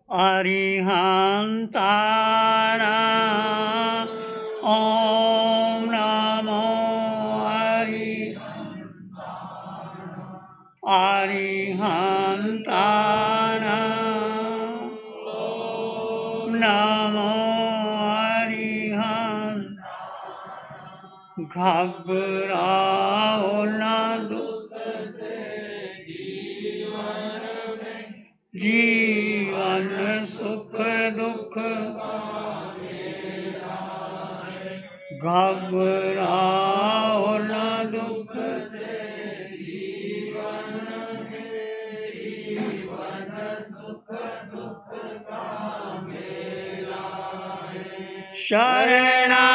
अरिहन्ताणाम् ॐ नमो अरिहन्ताणाम् ॐ नमो अरिहन्ताणाम् घबराओ न जीवन सुख दुख घबराओ न दुख शरणा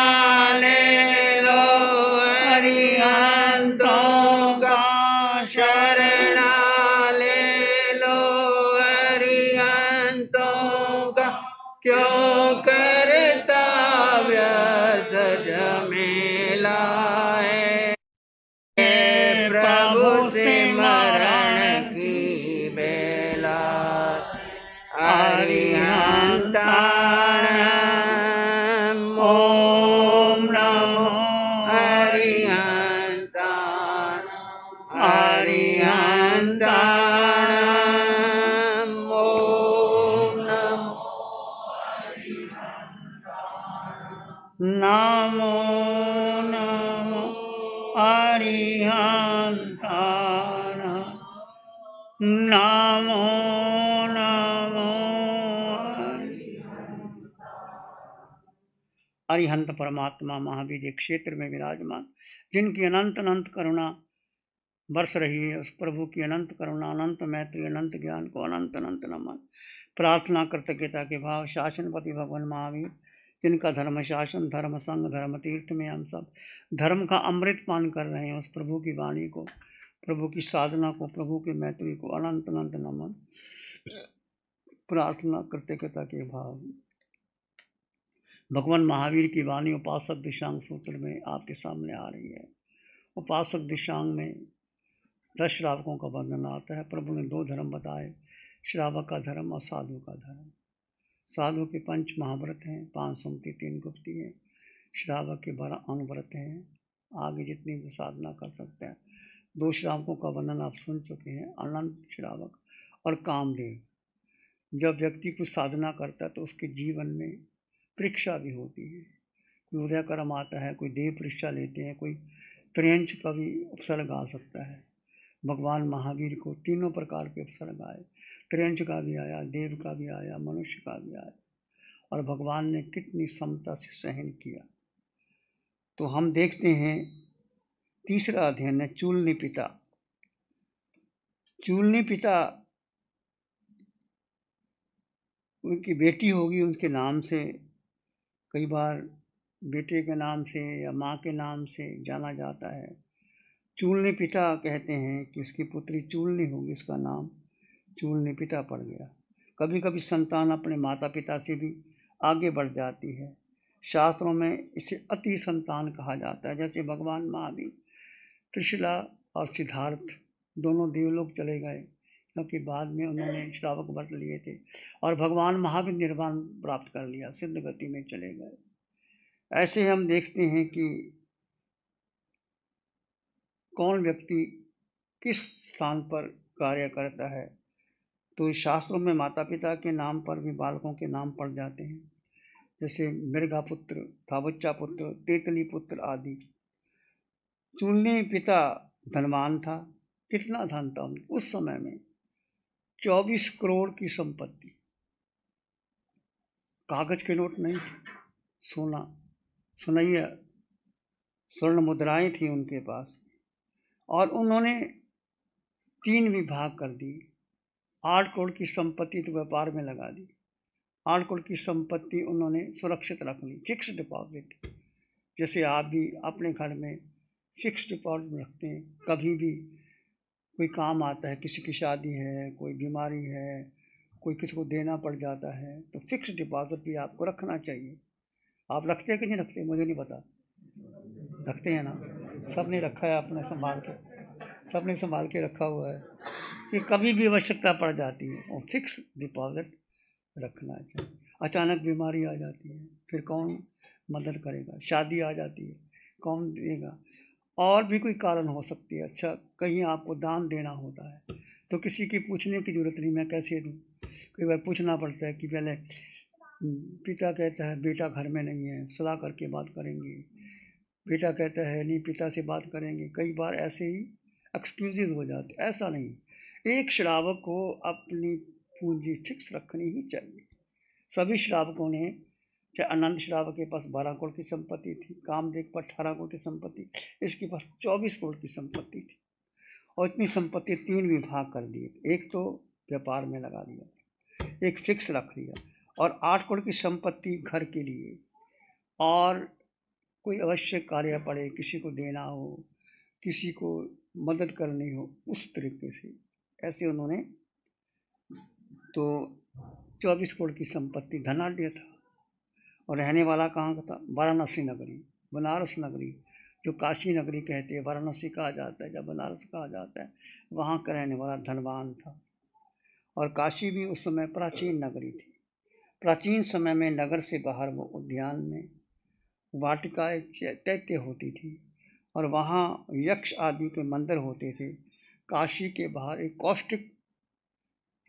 ले लो अरिहंतों का शरणा ले लो अरिहंतों का क्यों करता व्यर्थ झमेला है प्रभु सिमरण की बेला अरिहंताणाम् ॐ नमो अरिहंताणाम् अरिहंताणाम् ॐ नमो नमो अरिहंताणाम् नमो नमो अरिहंत परमात्मा महावीर एक क्षेत्र में विराजमान जिनकी अनंत अनंत करुणा बरस रही है, उस प्रभु की अनंत करुणा, अनंत मैत्री, अनंत ज्ञान को अनंत अनंत नमन। प्रार्थना कृतज्ञता के भाव शासनपति भगवान महावीर जिनका धर्म शासन, धर्म संग, धर्म तीर्थ में हम सब धर्म का अमृत पान कर रहे हैं, उस प्रभु की वाणी को, प्रभु की साधना को, प्रभु की मैत्री को अनंत अनंत नमन। प्रार्थना कृतज्ञता के भाव भगवान महावीर की वाणी उपासक दिशांग सूत्र में आपके सामने आ रही है। उपासक दिशांग में 10 श्रावकों का वर्णन आता है। प्रभु ने 2 धर्म बताए, श्रावक का धर्म और साधु का धर्म। साधु के 5 महाव्रत हैं, 5 सुमति, 3 गुप्ती हैं। श्रावक के 12 अनुव्रत हैं, आगे जितनी भी साधना कर सकते हैं। 2 श्रावकों का वर्णन आप सुन चुके हैं, अनंत श्रावक और कामदेव। जब व्यक्ति कुछ साधना करता है तो उसके जीवन में परीक्षा भी होती है। कोई उदय कर्म आता है, कोई देव परीक्षा लेते हैं, कोई त्रियंच का भी उपसर्ग आ सकता है। भगवान महावीर को 3 प्रकार के उपसर्ग आए, त्रियंच का भी आया, देव का भी आया, मनुष्य का भी आया, और भगवान ने कितनी समता से सहन किया। तो हम देखते हैं 3रा अध्ययन है चूलनी पिता। चूलनी पिता उनकी बेटी होगी, उनके नाम से, कई बार बेटे के नाम से या माँ के नाम से जाना जाता है। चूलनी पिता कहते हैं कि इसकी पुत्री चूलनी होगी, इसका नाम चूलनी पिता पड़ गया। कभी कभी संतान अपने माता पिता से भी आगे बढ़ जाती है। शास्त्रों में इसे अति संतान कहा जाता है। जैसे भगवान महावीर त्रिशला और सिद्धार्थ दोनों देवलोक चले गए, क्योंकि बाद में उन्होंने श्रावक व्रत लिए थे, और भगवान महावीर निर्वाण प्राप्त कर लिया, सिद्ध गति में चले गए। ऐसे हम देखते हैं कि कौन व्यक्ति किस स्थान पर कार्य करता है। तो शास्त्रों में माता पिता के नाम पर भी बालकों के नाम पड़ जाते हैं, जैसे मृगा पुत्र, थावच्चा पुत्र, तेतली पुत्र आदि। चूलनी पिता धनवान था। कितना धन था उस समय में? 24 करोड़ की संपत्ति। कागज के नोट नहीं थे, सोना, सुनैया, स्वर्ण मुद्राएं थी उनके पास, और उन्होंने 3 विभाग कर दिए। 8 करोड़ की संपत्ति तो व्यापार में लगा दी, 8 करोड़ की संपत्ति उन्होंने सुरक्षित रख ली, फिक्स डिपॉजिट। जैसे आप भी अपने घर में फिक्स डिपॉजिट रखते हैं, कभी भी कोई काम आता है, किसी की शादी है, कोई बीमारी है, कोई किसी को देना पड़ जाता है, तो फिक्स डिपॉजिट भी आपको रखना चाहिए। आप रखते हैं कि नहीं रखते? मुझे नहीं पता, रखते हैं ना? सब ने रखा है, अपने संभाल के, सब ने संभाल के रखा हुआ है कि कभी भी आवश्यकता पड़ जाती है। और फिक्स डिपॉजिट रखना चाहिए। अचानक बीमारी आ जाती है, फिर कौन मदद करेगा? शादी आ जाती है, कौन देगा? और भी कोई कारण हो सकती है। अच्छा, कहीं आपको दान देना होता है तो किसी की पूछने की ज़रूरत नहीं, मैं कैसे दूँ। कई बार पूछना पड़ता है कि पहले पिता कहता है बेटा घर में नहीं है, सलाह करके बात करेंगे। बेटा कहता है नहीं, पिता से बात करेंगे। कई बार ऐसे ही एक्सक्यूजेज हो जाते। ऐसा नहीं, एक श्रावक को अपनी पूंजी फिक्स रखनी ही चाहिए। सभी श्रावकों ने, चाहे अनंत श्रावक के पास 12 करोड़ की संपत्ति थी, कामदेव पर 18 करोड़ की संपत्ति, इसके पास 24 करोड़ की संपत्ति थी, और इतनी संपत्ति 3 विभाग कर दिए। एक तो व्यापार में लगा दिया, एक फिक्स रख दिया, और 8 करोड़ की संपत्ति घर के लिए, और कोई आवश्यक कार्य पड़े, किसी को देना हो, किसी को मदद करनी हो, उस तरीके से ऐसे उन्होंने तो 24 करोड़ की संपत्ति धनाढ्य था। और रहने वाला कहाँ का था? वाराणसी नगरी, बनारस नगरी, जो काशी नगरी कहते हैं, वाराणसी कहा जाता है, जब बनारस कहा जाता है, वहाँ का रहने वाला धनवान था। और काशी भी उस समय प्राचीन नगरी थी। प्राचीन समय में नगर से बाहर वो उद्यान में वाटिकाएं चैत्य होती थी, और वहाँ यक्ष आदि के मंदिर होते थे। काशी के बाहर एक कौष्टिक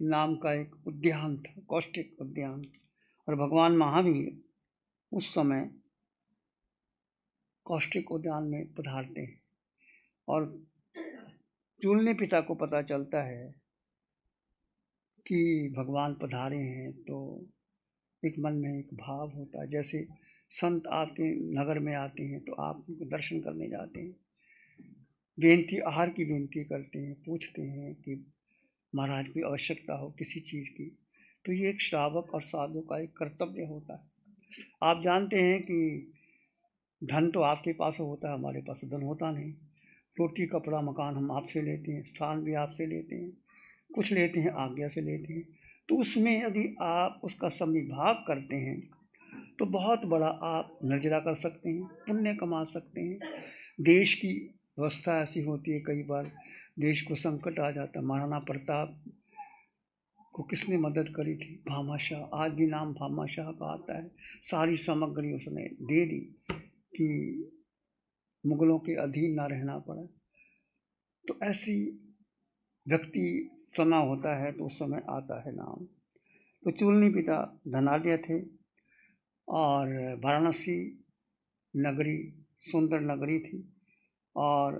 नाम का एक उद्यान था, कौष्टिक उद्यान। और भगवान महावीर उस समय कौष्टिक उद्यान में पधारते हैं, और चूलने पिता को पता चलता है कि भगवान पधारे हैं, तो एक मन में एक भाव होता है। जैसे संत आपके नगर में आते हैं तो आप उनको दर्शन करने जाते हैं, बेनती, आहार की बेनती करते हैं, पूछते हैं कि महाराज की आवश्यकता हो किसी चीज़ की, तो ये एक श्रावक और साधु का एक कर्तव्य होता है। आप जानते हैं कि धन तो आपके पास होता है, हमारे पास धन होता नहीं। रोटी कपड़ा मकान हम आपसे लेते हैं, स्थान भी आपसे लेते हैं, कुछ लेते हैं आज्ञा से लेते हैं। तो उसमें यदि आप उसका समविभाग करते हैं तो बहुत बड़ा आप नजरा कर सकते हैं, पुण्य कमा सकते हैं। देश की व्यवस्था ऐसी होती है, कई बार देश को संकट आ जाता। महाराणा प्रताप को किसने मदद करी थी? भामाशाह। आज भी नाम भामाशाह का आता है। सारी सामग्री उसने दे दी कि मुगलों के अधीन ना रहना पड़ा। तो ऐसी व्यक्ति समय होता है तो उस समय आता है नाम। तो चूलनी पिता धनाढ्य थे, और वाराणसी नगरी सुंदर नगरी थी, और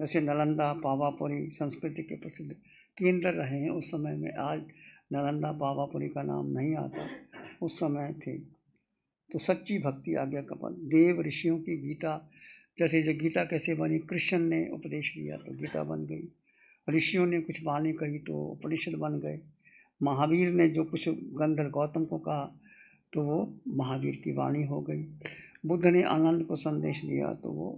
जैसे नालंदा पावापुरी संस्कृति के प्रसिद्ध केंद्र रहे हैं उस समय में। आज नालंदा पावापुरी का नाम नहीं आता, उस समय थे। तो सच्ची भक्ति आज्ञा का पद, देव ऋषियों की गीता, जैसे जो गीता कैसे बनी, कृष्ण ने उपदेश दिया तो गीता बन गई, ऋषियों ने कुछ वाणी कही तो उपनिषद बन गए, महावीर ने जो कुछ गंधर्व गौतम को कहा तो वो महावीर की वाणी हो गई, बुद्ध ने आनंद को संदेश दिया तो वो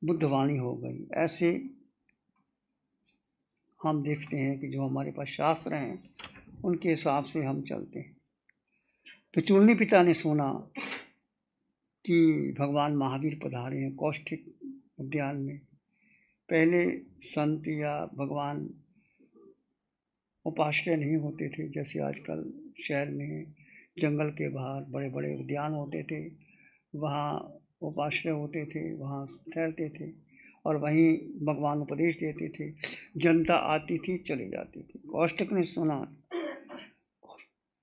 बुद्धवाणी हो गई। ऐसे हम देखते हैं कि जो हमारे पास शास्त्र हैं उनके हिसाब से हम चलते हैं। तो चूलनी पिता ने सुना कि भगवान महावीर पधारे हैं कौष्टिक उद्यान में। पहले संत या भगवान उपाश्रय नहीं होते थे, जैसे आजकल शहर में जंगल के बाहर बड़े बड़े उद्यान होते थे, वहाँ उपाश्रय होते थे, वहाँ ठहरते थे, और वहीं भगवान उपदेश देते थे। जनता आती थी, चली जाती थी। कौष्टिक ने सुना,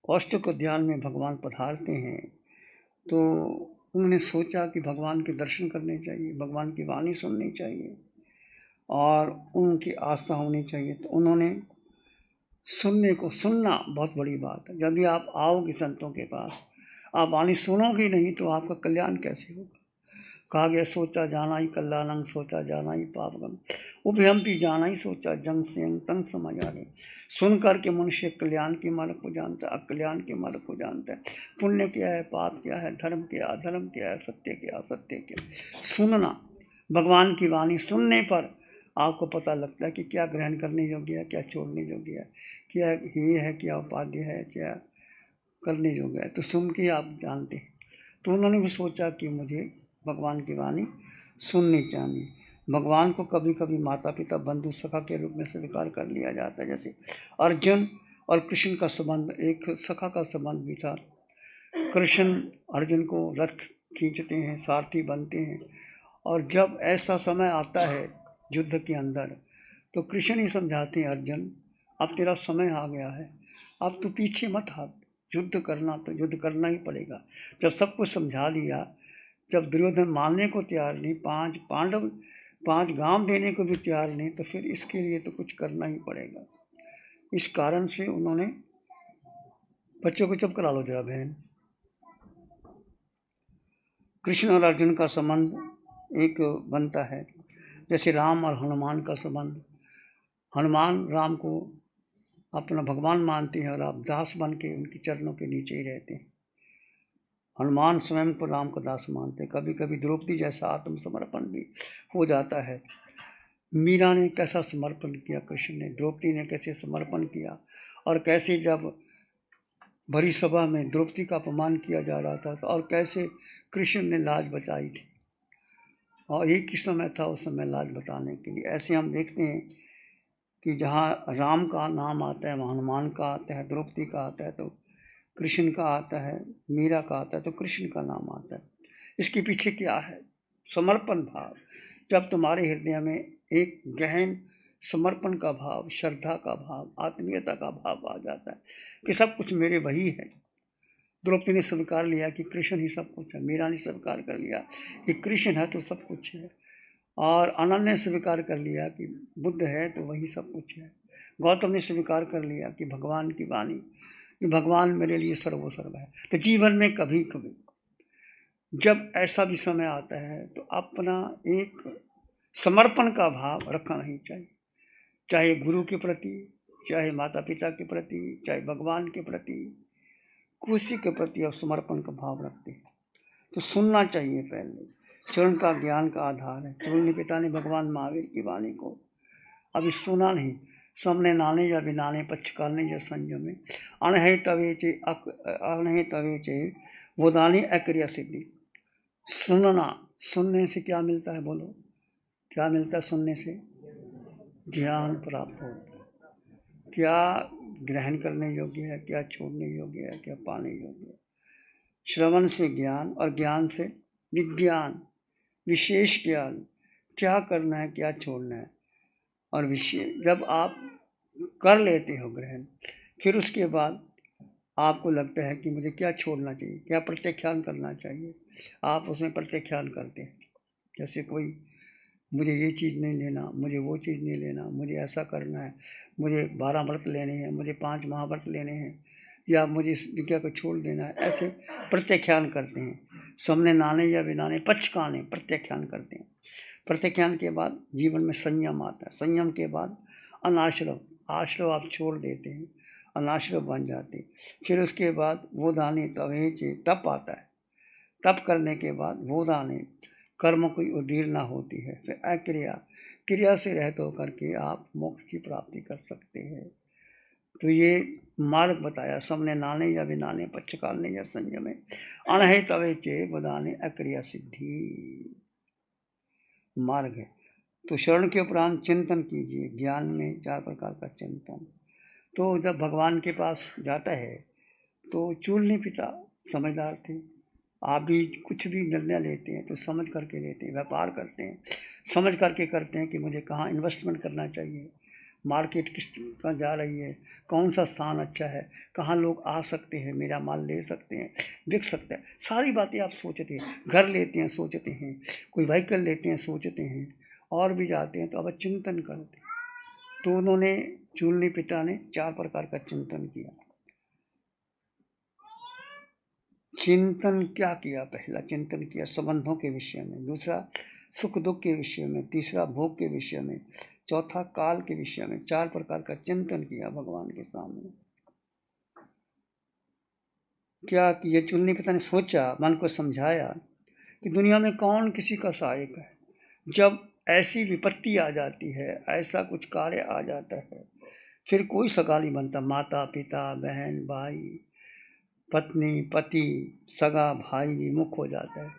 कौष्टिक उद्यान में भगवान पधारते हैं, तो उन्होंने सोचा कि भगवान के दर्शन करने चाहिए, भगवान की वाणी सुननी चाहिए, और उनकी आस्था होनी चाहिए। तो उन्होंने सुनना बहुत बड़ी बात है। जब भी आप आओगे संतों के पास, आप वाणी सुनोगे नहीं तो आपका कल्याण कैसे होगा? कहा गया सोचा जाना ही कल्याणं, सोचा जाना ही पापगम, उभयंपि जाना ही सोचा जंग से अंग तंग समझ आ गए। सुन करके मनुष्य कल्याण के मार्ग को जानता है, अकल्याण के मार्ग को जानता है। पुण्य क्या है, पाप क्या है, धर्म क्या है, अधर्म क्या है, सत्य क्या, असत्य क्या। सुनना, भगवान की वाणी सुनने पर आपको पता लगता है कि क्या ग्रहण करने योग्य है, क्या छोड़ने योग्य है, क्या ये है, क्या उपाध्य है, क्या करने योग्य है। तो सुन के आप जानते हैं। तो उन्होंने भी सोचा कि मुझे भगवान की वाणी सुननी चाहिए। भगवान को कभी कभी माता पिता बंधु सखा के रूप में स्वीकार कर लिया जाता है। जैसे अर्जुन और कृष्ण का संबंध एक सखा का संबंध भी था। कृष्ण अर्जुन को रथ खींचते हैं, सारथी बनते हैं, और जब ऐसा समय आता है युद्ध के अंदर तो कृष्ण ही समझाते हैं, अर्जुन अब तेरा समय आ गया है, अब तू पीछे मत हट, युद्ध करना तो युद्ध करना ही पड़ेगा। जब सब कुछ समझा दिया, जब दुर्योधन मानने को तैयार नहीं, 5 पांडव 5 गांव देने को भी तैयार नहीं, तो फिर इसके लिए तो कुछ करना ही पड़ेगा। इस कारण से उन्होंने बच्चों को चुप करा लो जरा बहन। कृष्ण और अर्जुन का संबंध एक बनता है जैसे राम और हनुमान का संबंध। हनुमान राम को अपना भगवान मानते हैं और आप दास बन के उनके चरणों के नीचे ही रहते हैं। हनुमान स्वयं को राम का दास मानते हैं। कभी कभी द्रौपदी जैसा आत्मसमर्पण भी हो जाता है। मीरा ने कैसा समर्पण किया, कृष्ण ने, द्रौपदी ने कैसे समर्पण किया, और कैसे जब भरी सभा में द्रौपदी का अपमान किया जा रहा था और कैसे कृष्ण ने लाज बचाई थी, और एक ही समय था उस समय लाज बताने के लिए। ऐसे हम देखते हैं कि जहाँ राम का नाम आता है वहाँ हनुमान का आता है, द्रौपदी का आता है तो कृष्ण का आता है, मीरा का आता है तो कृष्ण का नाम आता है। इसके पीछे क्या है? समर्पण भाव। जब तुम्हारे हृदय में एक गहन समर्पण का भाव, श्रद्धा का भाव, आत्मीयता का भाव आ जाता है कि सब कुछ मेरे वही है। द्रौपदी ने स्वीकार लिया कि कृष्ण ही सब कुछ है, मीरा ने स्वीकार कर लिया कि कृष्ण है तो सब कुछ है, और आनंद ने स्वीकार कर लिया कि बुद्ध है तो वही सब कुछ है। गौतम ने स्वीकार कर लिया कि भगवान की वाणी, कि भगवान मेरे लिए सर्वोसर्व है। तो जीवन में कभी कभी जब ऐसा भी समय आता है तो अपना एक समर्पण का भाव रखना नहीं चाहिए, चाहे गुरु के प्रति, चाहे माता पिता के प्रति, चाहे भगवान के प्रति, किसी के प्रति आप समर्पण का भाव रखते हैं तो सुनना चाहिए। पहले चरण का ज्ञान का आधार है। चरण पिता ने भगवान महावीर की वाणी को अभी सुना नहीं। सामने नाने या बिनाने पक्षकालने या संयमे अनहे तवे चे वोदानी अक्रिया सिद्धि। सुनना, सुनने से क्या मिलता है बोलो, क्या मिलता है सुनने से? ज्ञान प्राप्त होता है। क्या ग्रहण करने योग्य है, क्या छोड़ने योग्य है, क्या पाने योग्य है। श्रवण से ज्ञान और ज्ञान से विज्ञान, विशेष ज्ञान, क्या करना है क्या छोड़ना है। और विशेष जब आप कर लेते हो ग्रहण, फिर उसके बाद आपको लगता है कि मुझे क्या छोड़ना चाहिए, क्या प्रत्याख्यान करना चाहिए, आप उसमें प्रत्याख्यान करते हैं। जैसे कोई मुझे ये चीज़ नहीं लेना, मुझे वो चीज़ नहीं लेना, मुझे ऐसा करना है, मुझे 12 व्रत लेने हैं, मुझे 5 महाव्रत लेने हैं, या मुझे इस विद्या को छोड़ देना है, ऐसे प्रत्याख्यान करते हैं। सामने नाने या बिनाने पक्षकाने प्रत्याख्यान करते हैं। प्रत्याख्यान के बाद जीवन में संयम आता है। संयम के बाद अनाश्रव, आश्रव आप छोड़ देते हैं, अनाश्रव बन जाते हैं। फिर उसके बाद वो दाने तवे चे तप आता है। तप करने के बाद वो दाने कर्म की उदीर्णा होती है। फिर अक्रिया, क्रिया से रहित होकर के आप मोक्ष की प्राप्ति कर सकते हैं। तो ये मार्ग बताया सबने, नाने या बिनाने पक्षकालने या संयमे अनहे तवे चे बदाने अक्रिया सिद्धि, मार्ग है। तो शरण के उपरांत चिंतन कीजिए। ज्ञान में 4 प्रकार का चिंतन। तो जब भगवान के पास जाता है तो चूलनी पिता समझदार थे। आप भी कुछ भी निर्णय लेते हैं तो समझ करके लेते हैं, व्यापार करते हैं समझ करके करते हैं कि मुझे कहाँ इन्वेस्टमेंट करना चाहिए, मार्केट किस का जा रही है, कौन सा स्थान अच्छा है, कहाँ लोग आ सकते हैं, मेरा माल ले सकते हैं, बिक सकता है, सारी बातें आप सोचते हैं। घर लेते हैं सोचते हैं, कोई व्हीकल लेते हैं सोचते हैं, और भी जाते हैं तो अब चिंतन करते हैं। तो उन्होंने चूलनी पिता ने 4 प्रकार का चिंतन किया। चिंतन क्या किया? पहला चिंतन किया संबंधों के विषय में, दूसरा सुख दुख के विषय में, तीसरा भोग के विषय में, चौथा काल के विषय में। 4 प्रकार का चिंतन किया भगवान के सामने। क्या किया? चुन्नी पिता ने सोचा, मन को समझाया कि दुनिया में कौन किसी का सहायक है। जब ऐसी विपत्ति आ जाती है, ऐसा कुछ कार्य आ जाता है, फिर कोई सगा नहीं बनता। माता पिता, बहन भाई, पत्नी पति, सगा भाई विमुख हो जाता है।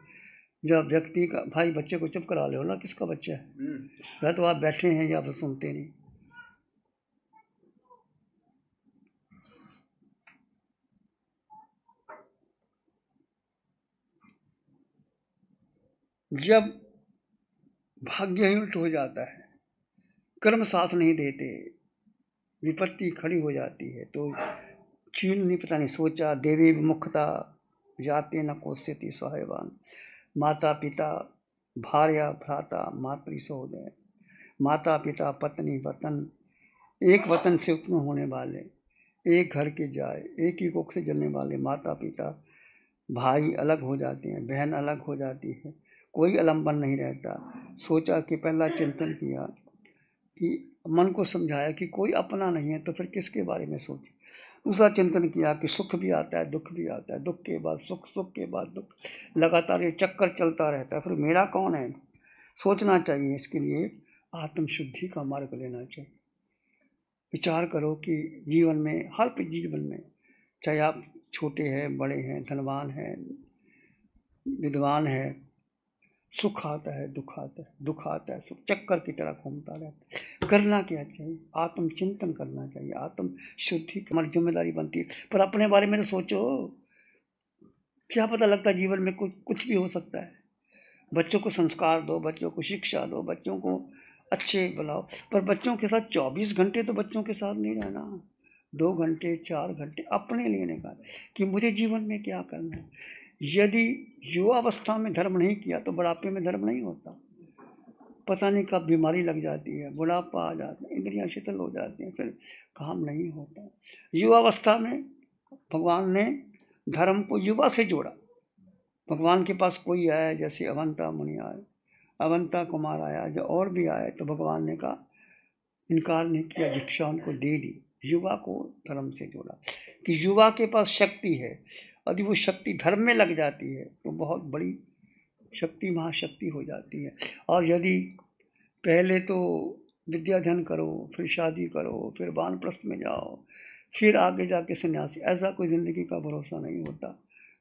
जब व्यक्ति का भाई, बच्चे को चुप करा लो ना, किसका बच्चा है, या तो आप बैठे हैं या तो सुनते नहीं। जब भाग्य ही उल्ट हो जाता है, कर्म साथ नहीं देते, विपत्ति खड़ी हो जाती है, तो चीन ने पता नहीं सोचा, देवी विमुखता जाते न कोस्यति सहायवान, माता पिता भार्या भ्राता मातृ सहोदय, माता पिता पत्नी वतन, एक वतन से उत्पन्न होने वाले, एक घर के जाए, एक ही कोख से जलने वाले माता पिता भाई अलग हो जाते हैं, बहन अलग हो जाती है, कोई आलम्बन नहीं रहता। सोचा कि पहला चिंतन किया कि मन को समझाया कि कोई अपना नहीं है तो फिर किसके बारे में सोचे। दूसरा चिंतन किया कि सुख भी आता है, दुख भी आता है, दुख के बाद सुख, सुख के बाद दुख, लगातार ये चक्कर चलता रहता है, फिर मेरा कौन है। सोचना चाहिए, इसके लिए आत्मशुद्धि का मार्ग लेना चाहिए। विचार करो कि जीवन में, हर जीवन में, चाहे आप छोटे हैं, बड़े हैं, धनवान हैं, विद्वान हैं, सुख आता है, दुख आता है, दुख आता है, सुख चक्कर की तरह घूमता रहता है। करना क्या चाहिए? आत्मचिंतन करना चाहिए, आत्म शुद्धि हमारी जिम्मेदारी बनती है। पर अपने बारे में तो सोचो, क्या पता लगता है जीवन में कुछ भी हो सकता है। बच्चों को संस्कार दो, बच्चों को शिक्षा दो, बच्चों को अच्छे बुलाओ, पर बच्चों के साथ 24 घंटे तो बच्चों के साथ नहीं रहना। 2 घंटे 4 घंटे अपने लिए निकाल कि मुझे जीवन में क्या करना है। यदि युवावस्था में धर्म नहीं किया तो बुढ़ापे में धर्म नहीं होता। पता नहीं कब बीमारी लग जाती है, बुढ़ापा आ जाता है, इंद्रियां शिथिल हो जाती हैं, फिर काम नहीं होता। युवावस्था में भगवान ने धर्म को युवा से जोड़ा। भगवान के पास कोई आया, जैसे अवंता मुनि आए, अवंता कुमार आया, जो और भी आए, तो भगवान ने कहा, इनकार नहीं किया, दीक्षा उनको दे दी। युवा को धर्म से जोड़ा कि युवा के पास शक्ति है, यदि वो शक्ति धर्म में लग जाती है तो बहुत बड़ी शक्ति, महाशक्ति हो जाती है। और यदि पहले तो विद्याध्ययन करो, फिर शादी करो, फिर वानप्रस्थ में जाओ, फिर आगे जाके सन्यासी, ऐसा कोई ज़िंदगी का भरोसा नहीं होता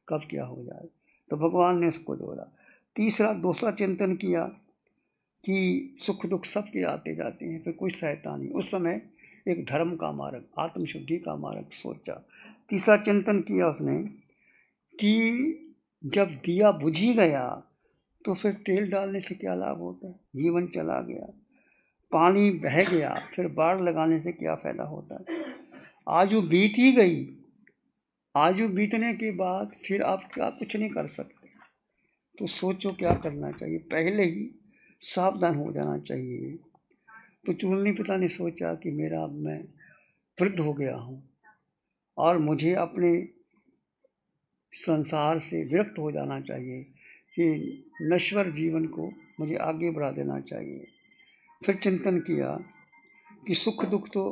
कब क्या हो जाए। तो भगवान ने इसको जोड़ा। दूसरा चिंतन किया कि सुख दुख सबके आते जाते हैं, फिर कोई सहायता नहीं। उस समय एक धर्म का मार्ग, आत्मशुद्धि का मार्ग सोचा। तीसरा चिंतन किया उसने कि जब दिया बुझ ही गया तो फिर तेल डालने से क्या लाभ होता है। जीवन चला गया, पानी बह गया, फिर बाढ़ लगाने से क्या फायदा होता है। आयु बीत ही गई, आयु बीतने के बाद फिर आप क्या कुछ नहीं कर सकते। तो सोचो क्या करना चाहिए, पहले ही सावधान हो जाना चाहिए। तो चूलनी पिता ने सोचा कि मेरा अब मैं वृद्ध हो गया हूँ और मुझे अपने संसार से विरक्त हो जाना चाहिए, कि नश्वर जीवन को मुझे आगे बढ़ा देना चाहिए। फिर चिंतन किया कि सुख दुख तो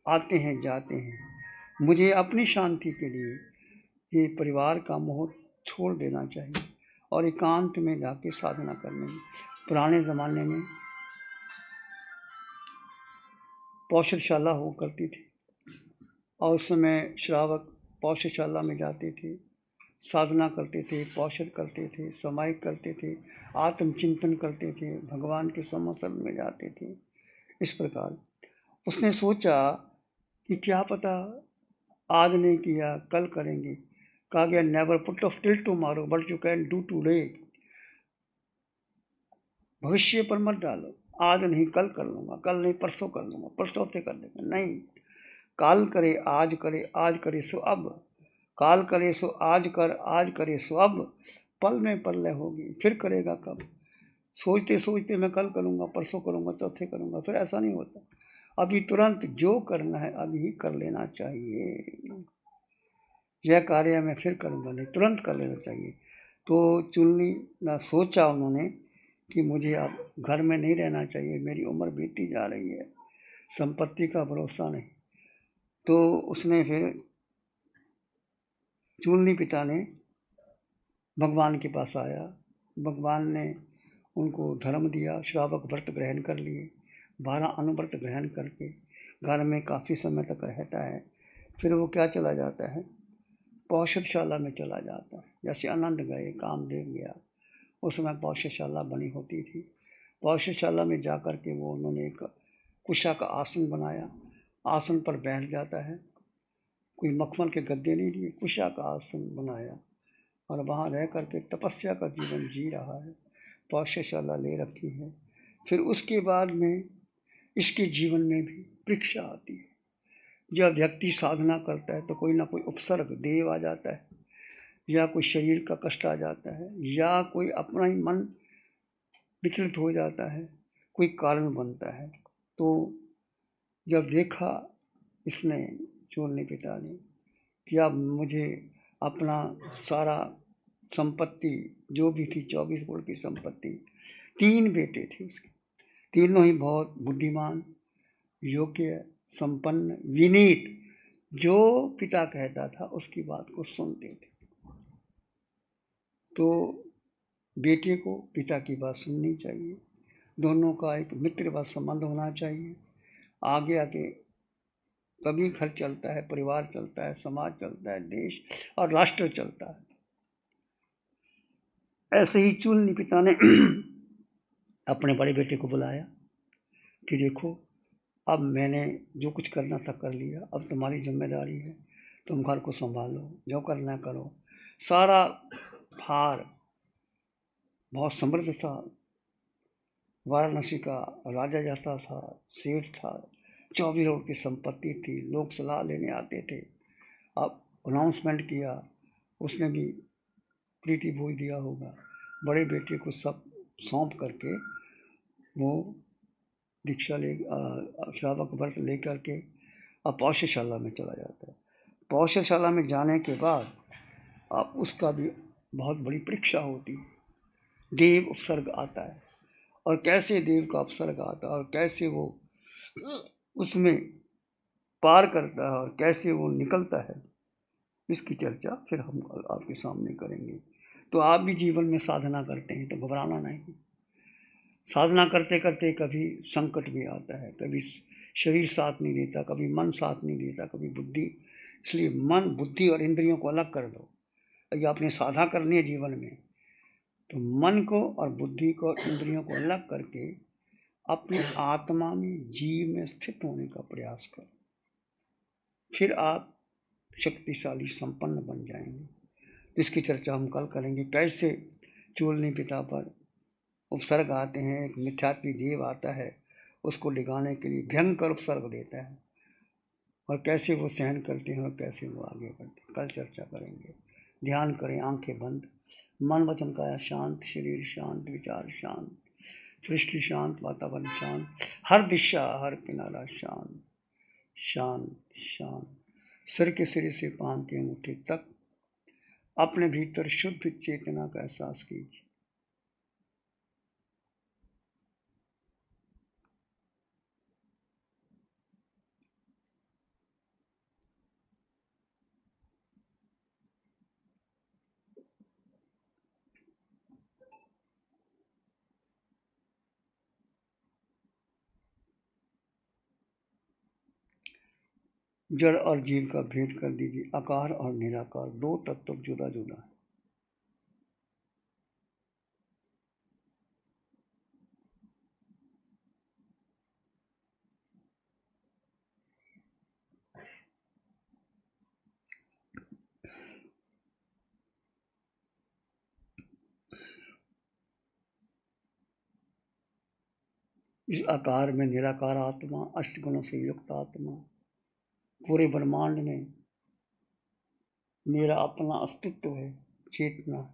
आते हैं जाते हैं, मुझे अपनी शांति के लिए ये परिवार का मोह छोड़ देना चाहिए और एकांत में जाके साधना करनी। पुराने ज़माने में पौषधशाला हुआ करती थी और उस समय श्रावक पौषधशाला में जाते थे, साधना करते थे, पौषध करते थे, समाहिक करते थे, आत्मचिंतन करते थे, भगवान के समर्थन में जाते थे। इस प्रकार उसने सोचा कि क्या पता आज नहीं किया कल करेंगे। कहा गया never put off till tomorrow but you can do today. भविष्य पर मत डालो, आज नहीं कल कर लूँगा, कल नहीं परसों कर लूँगा, परसों से कर लेंगे, नहीं। काल करे आज करे, आज करे सो अब, काल करे सो आज कर, आज करे सो अब, पल में प्रलय होगी, फिर करेगा कब। सोचते सोचते मैं कल करूँगा, परसों करूँगा, चौथे करूँगा, फिर ऐसा नहीं होता। अभी तुरंत जो करना है अभी ही कर लेना चाहिए। यह कार्य मैं फिर करूँगा नहीं, तुरंत कर लेना चाहिए। तो चुननी ना सोचा उन्होंने कि मुझे अब घर में नहीं रहना चाहिए, मेरी उम्र बीतती जा रही है, संपत्ति का भरोसा नहीं। तो उसने फिर चूलनी पिता ने भगवान के पास आया, भगवान ने उनको धर्म दिया, श्रावक व्रत ग्रहण कर लिए, 12 अनुव्रत ग्रहण करके घर में काफ़ी समय तक रहता है। फिर वो क्या चला जाता है, पौषधशाला में चला जाता है। जैसे आनंद गए, कामदेव गया, उस समय पौषधशाला बनी होती थी। पौषधशाला में जा कर के वो उन्होंने एक कुशा का आसन बनाया, आसन पर बैठ जाता है, कोई मखमल के गद्दे नहीं लिए, कुशा का आसन बनाया और वहाँ रह करके तपस्या का जीवन जी रहा है। पौष्यशाला ले रखी है। फिर उसके बाद में इसके जीवन में भी परीक्षा आती है। जब व्यक्ति साधना करता है तो कोई ना कोई उपसर्ग देव आ जाता है, या कोई शरीर का कष्ट आ जाता है, या कोई अपना ही मन विचलित हो जाता है, कोई कारण बनता है। तो जब देखा इसने, चोरनी पिता ने, कि अब मुझे अपना सारा संपत्ति जो भी थी 24 करोड़ की संपत्ति, 3 बेटे थे उसके, तीनों ही बहुत बुद्धिमान, योग्य, संपन्न, विनीत, जो पिता कहता था उसकी बात को सुनते थे। तो बेटे को पिता की बात सुननी चाहिए, दोनों का एक मित्रवत संबंध होना चाहिए। आगे आगे तभी घर चलता है, परिवार चलता है, समाज चलता है, देश और राष्ट्र चलता है। ऐसे ही चूलनी पिता ने अपने बड़े बेटे को बुलाया कि देखो, अब मैंने जो कुछ करना था कर लिया, अब तुम्हारी जिम्मेदारी है, तुम घर को संभालो, जो करना करो। सारा भार, बहुत समृद्ध था, वाराणसी का राजा जैसा था, सेठ था, 24 करोड़ की संपत्ति थी, लोग सलाह लेने आते थे। अब अनाउंसमेंट किया, उसने भी प्रीति भोज दिया होगा, बड़े बेटे को सब सौंप करके वो दीक्षा ले, श्रावक व्रत लेकर के अब पौष्यशाला में चला जाता है। पौष्यशाला में जाने के बाद अब उसका भी बहुत बड़ी परीक्षा होती है। देव उपसर्ग आता है, और कैसे देव का उपसर्ग आता है और कैसे वो उसमें पार करता है और कैसे वो निकलता है, इसकी चर्चा फिर हम आपके सामने करेंगे। तो आप भी जीवन में साधना करते हैं तो घबराना नहीं। साधना करते करते कभी संकट भी आता है, कभी शरीर साथ नहीं देता, कभी मन साथ नहीं देता, कभी बुद्धि। इसलिए मन, बुद्धि और इंद्रियों को अलग कर दो। ये आपने साधना करनी है जीवन में, तो मन को और बुद्धि को, इंद्रियों को अलग करके अपनी आत्मा में, जीव में स्थित होने का प्रयास करो। फिर आप शक्तिशाली, संपन्न बन जाएंगे। इसकी चर्चा हम कल करेंगे। कैसे चूलनी पिता पर उपसर्ग आते हैं, एक मिथ्यात्वी देव आता है, उसको डिगाने के लिए भयंकर उपसर्ग देता है, और कैसे वो सहन करते हैं और कैसे वो आगे बढ़ते हैं, कल चर्चा करेंगे। ध्यान करें, आंखें बंद, मन वचन काया शांत, शरीर शांत, विचार शांत, सृष्टि शांत, वातावरण शांत, हर दिशा, हर किनारा शांत, शांत शांत। सिर के सिरे से पांव के अंगूठे तक अपने भीतर शुद्ध चेतना का एहसास कीजिए। जड़ और जीव का भेद कर दीजिए। आकार और निराकार दो तत्व जुदा जुदा है। इस आकार में निराकार आत्मा, अष्टगुणों से युक्त आत्मा, पूरे ब्रह्मांड में मेरा अपना अस्तित्व है, चेतना है।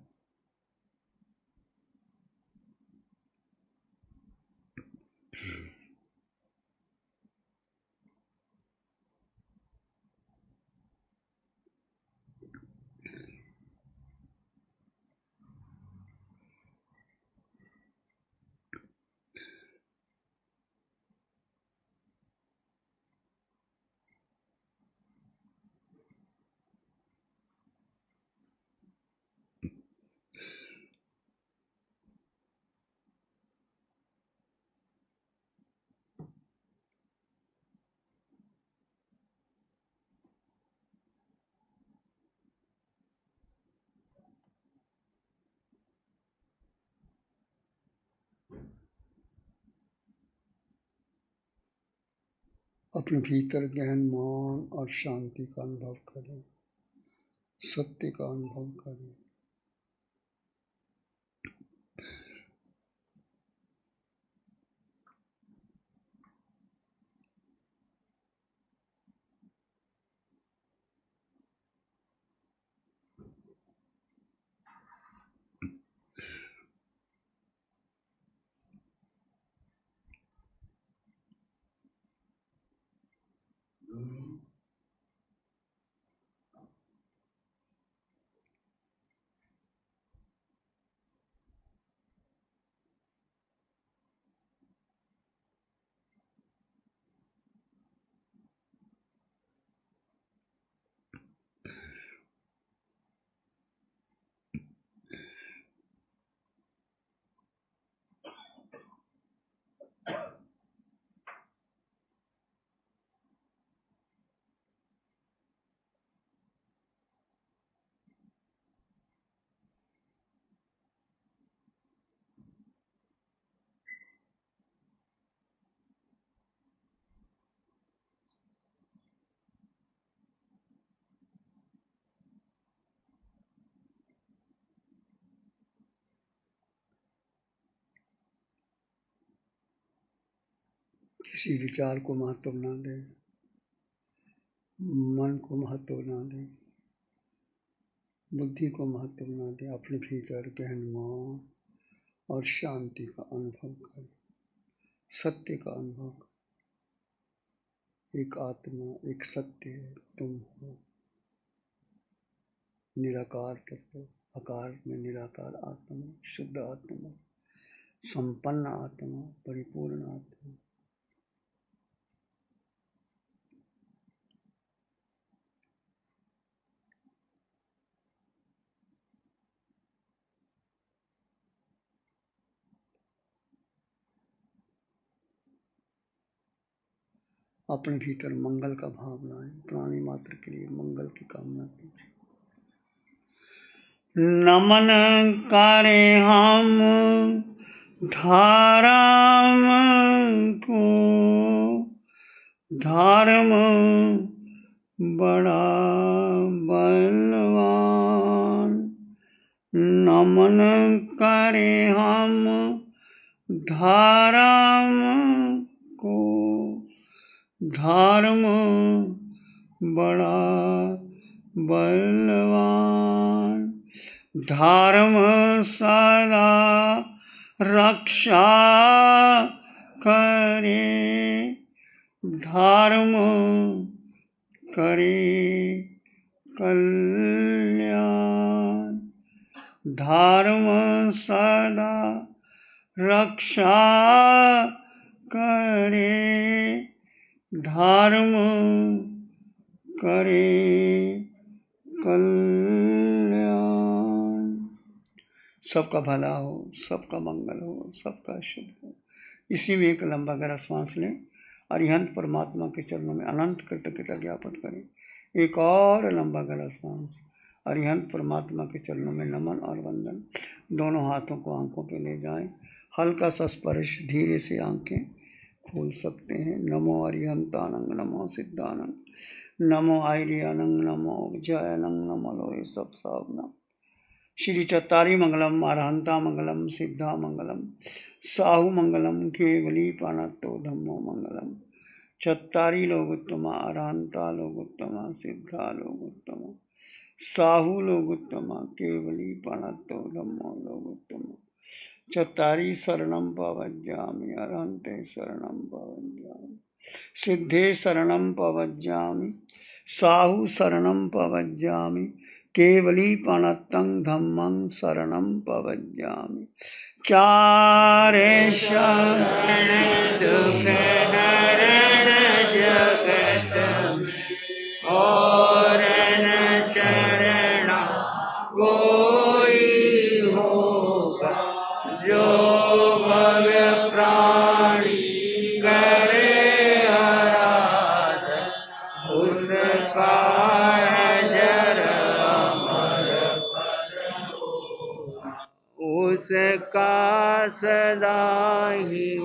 अपने भीतर गहन मौन और शांति का अनुभव करें, सत्य का अनुभव करें। किसी विचार को महत्व ना दे, मन को महत्व ना दे, बुद्धि को महत्व ना दे, अपने भीतर गहन मौन और शांति का अनुभव कर, सत्य का अनुभव कर। एक आत्मा, एक सत्य है, तुम हो। निराकार तत्व, आकार में निराकार आत्मा, शुद्ध आत्मा, संपन्न आत्मा, परिपूर्ण आत्मा। अपने भीतर मंगल का भाव लाएं, प्राणी मात्र के लिए मंगल की कामना कीजिए। नमन करे हम धर्म को, धर्म बड़ा बलवान। नमन करे हम धर्म को, धर्म बड़ा बलवान। धर्म सदा रक्षा करे, धर्म करे कल्याण। धर्म सदा रक्षा करे, धर्म करे कल्याण। सबका भला हो, सबका मंगल हो, सबका शुभ हो। इसी में एक लंबा गहरा श्वास लें। अरिहंत परमात्मा के चरणों में अनंत कृतज्ञता ज्ञापन करें। एक और लंबा गहरा श्वास। अरिहंत परमात्मा के चरणों में नमन और वंदन। दोनों हाथों को आंखों पे ले जाएं। हल्का सा स्पर्श, धीरे से आंखें खोल सकते हैं। नमो अरिहंतानंग, नमो सिद्धानंग, नमो आर्यानंग, नमो जयानंग, नमो लोहे सब सावना। श्री चत्तारी मंगलम, अरहंता मंगलम, सिद्धा मंगलम, साहु मंगलम, केवली पाणत्तो धम्मो मंगलम। चत्तारी लोगोत्तमा, अरहंता लोगोत्तमा, सिद्धा लोगोत्तमा, साहु लोगोत्तमा, केवली पाणत्तो धम्मो लोगोत्तमा। चत्तारी शरणं पवज्जामि, अरहन्ते शरणं पवज्जामि, सिद्धे शरणं पवज्जामि, साहु शरणं पवज्जामि, केवली पाणत्तं धम्मं शरणं पवज्जामि। चारे शरण दुख हरण जगत में, और न शरण कोई होगा। जो भव प्राणी करे आराधन, उसका जर अमर पद होगा। उसका सदा ही